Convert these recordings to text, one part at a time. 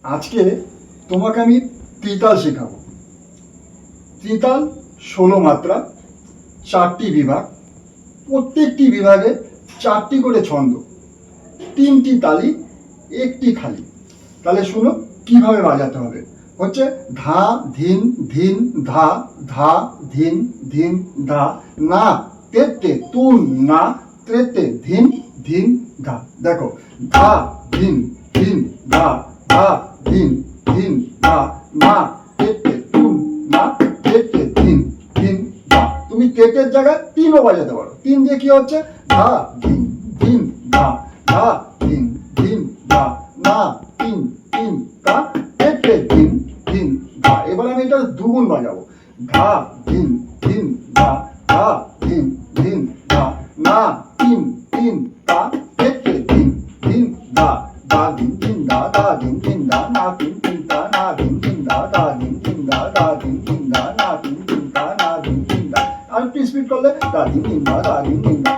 আজকে তোমাকে আমি ত্রিতাল শেখাবো। ত্রিতাল 16 মাত্রা, 4টি বিভাগ, প্রত্যেকটি বিভাগে 4টি করে ছন্দ, 3টি তালি, 1টি খালি। তাহলে শুনো কিভাবে বাজাতে হবে। হচ্ছে ধা ধিন ধিন ধা, ধা ধিন ধিন ধা, না তেতে তুন না ত্রেতে ধিন ধিন ধা। দেখো ধা ধিন ধিন ধা, ধা ধিন ধিন ধা, না তেতে তুন না ত্রেতে ধিন ধিন ধা। তুমি তেতের জায়গায় 3ও বাজাতে পারো। 3 দিয়ে কি হচ্ছে ধা ধিন ধিন ধা, ধা ধিন ধিন ধা, না তিন তিন ধা তেতে ধিন ধিন ধা। এবার আমি এটা দুগুণ বাজাবো। ধা ধিন ধিন ধা, ধা ধিন ধিন ধা, না তিন তিন ধা তেতে ধিন ধিন ধা, ধা ধিন ধিন ধা, ধা ধিন ধিন ধা, না তিন তিন ধা, না ধিন ধিন ধা, ধা ধিন ধিন ধা, ধা ধিন ধিন ধা, না তিন তিন ধা, না ধিন ধিন ধা। আর একটু স্পিড করলে ধা ধিন ধিন ধা, ধা ধিন ধিন ধা।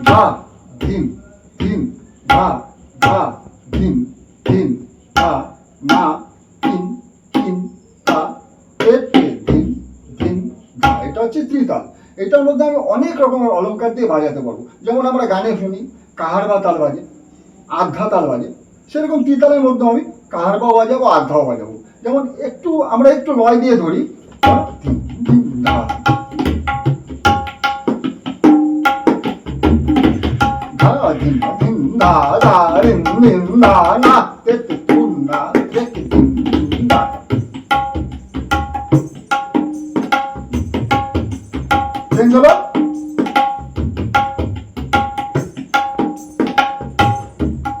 ধা ধিন ধিন ধা, ধা ধিন ধিন ধা, না তিন তিন ধা তেতে ধিন ধিন ধা। এটা হচ্ছে ত্রিতাল। এটার মধ্যে আমি অনেক রকমের অলংকার দিয়ে বাজাতে পারবো। যেমন আমরা গানে শুনি কাহারবা তাল বাজে, আধ্যা তাল বাজে, সেরকম ত্রিতালের মধ্যে আমি কাহারবাও বাজাবো, আধ্যাও বাজাবো। যেমন আমরা একটু লয় দিয়ে ধরি, ধা ধিন ধিন ধা, ধা ধিন ধিন ধা, ধা ধিন ধিন ধা, না তেতে তুন না তেতে ধিন ধিন ধা। চেঞ্জ হলো,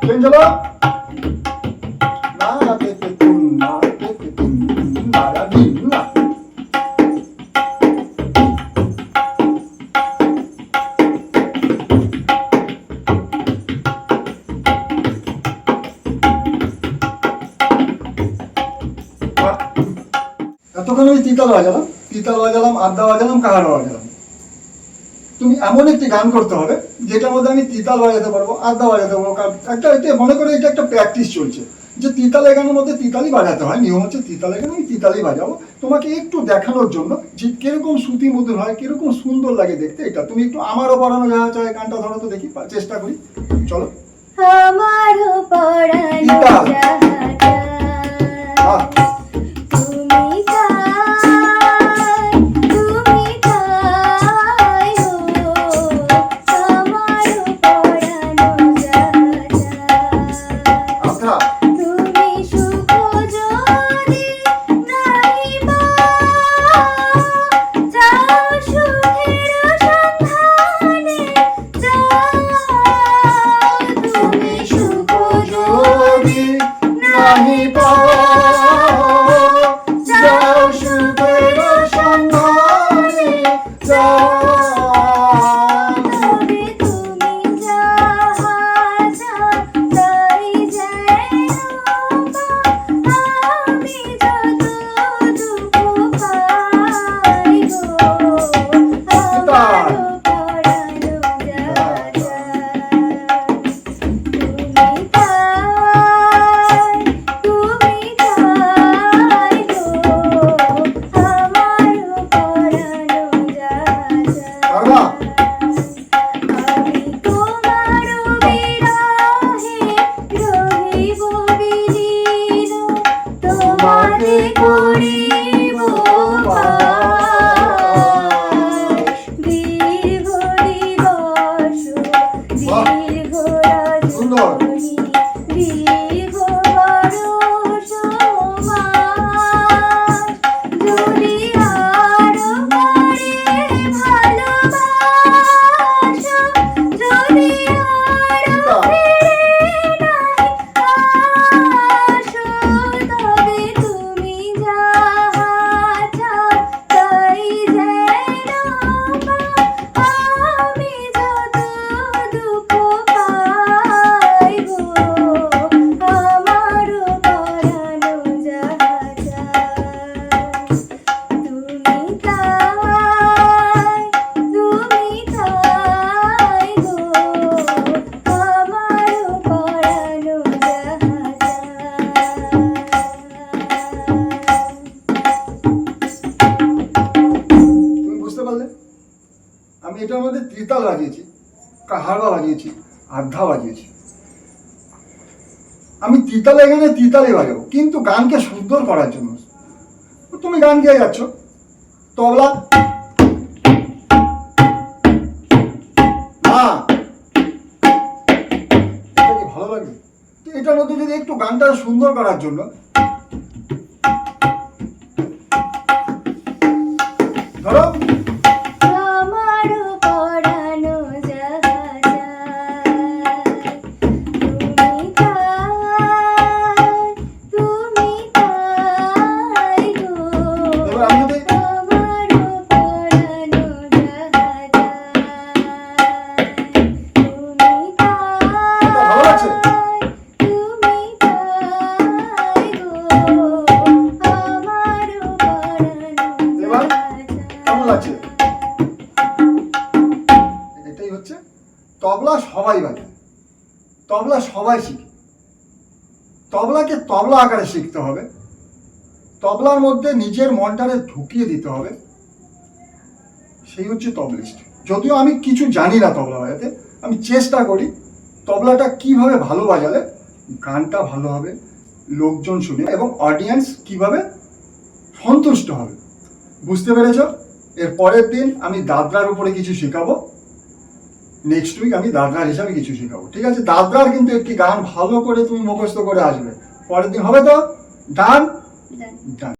চেঞ্জ হলো, না তেতে তুন না তেতে ধিন ধিন ধা, ধিন না। এতক্ষণ আমি ত্রিতাল বাজালাম, আধ্যা বাজালাম, কাহারবা বাজালাম। তুমি এমন একটি গান করতে হবে যেটার মধ্যে আমি ত্রিতাল বাজাতে পারবো, আধ্যা বাজাতে পারবো। এটা মনে করে এটা একটা প্র্যাকটিস চলছে যে ত্রিতালের গানের মধ্যে ত্রিতালই বাজাতে হয়। নিয়ম হচ্ছে ত্রিতালের গানে আমি ত্রিতালই বাজাবো, তোমাকে একটু দেখানোর জন্য যে কিরকম শ্রুতি মধুর হয়, কিরকম সুন্দর লাগে দেখতে। এটা তুমি একটু আমারও পড়ানো যাওয়া চায় গানটা ধরো তো দেখি, চেষ্টা করি। চলো আমারও পরানো ত্রিতাল। যাহা আহ, তুমি তাই, তুমি তাই হো, আমারও পরানো যাহা আধ্যা তুমি সুখ যদি নাহি পাও, যাও সুখের সন্ধানে যাও, তুমি সুখ যদি নাহি পাও, এটার মধ্যে ত্রিতাল বাজিয়েছি, কাহারবা বাজিয়েছি, আধ্যা বাজিয়েছি। আমি ত্রিতালে এখানে ত্রিতালে বাজাবো, কিন্তু গানকে সুন্দর করার জন্য। তুমি গান গেয়ে যাচ্ছ, তবলা না, এটা কি ভালো লাগবে? তো এটার মধ্যে যদি একটু গানটা সুন্দর করার জন্য ধরো আমার পরানো যাহা চায়, তুমি তাই গো। এবার আমি যদি আমার পরানো যাহা চায়, তুমি এটা ভালো লাগছে? তুমি তাই গো। আমার পরানো এবার যাহা কেমন লাগছে? এটাই হচ্ছে তবলা। সবাই বাজায়, তবলা সবাই শিখে। তবলাকে তবলা আকারে শিখতে হবে, তবলার মধ্যে নিজের মনটারে ঢুকিয়ে দিতে হবে, সেই হচ্ছে তবলিস্ট। যদিও আমি কিছু জানি না তবলা বাজাতে, আমি চেষ্টা করি তবলাটা কিভাবে ভালো বাজালে গানটা ভালো হবে, লোকজন শুনে এবং অডিয়েন্স কিভাবে সন্তুষ্ট হবে। বুঝতে পেরেছ? এর পরের দিন আমি দাদরার উপরে কিছু শেখাবো, নেক্সট উইক আমি দাদরার হিসাবে কিছু শেখাবো, ঠিক আছে? দাদরার কিন্তু একটি গান ভালো করে তুমি মুখস্থ করে আসবে, পরের দিন হবে তো? ডান চায়। ডান।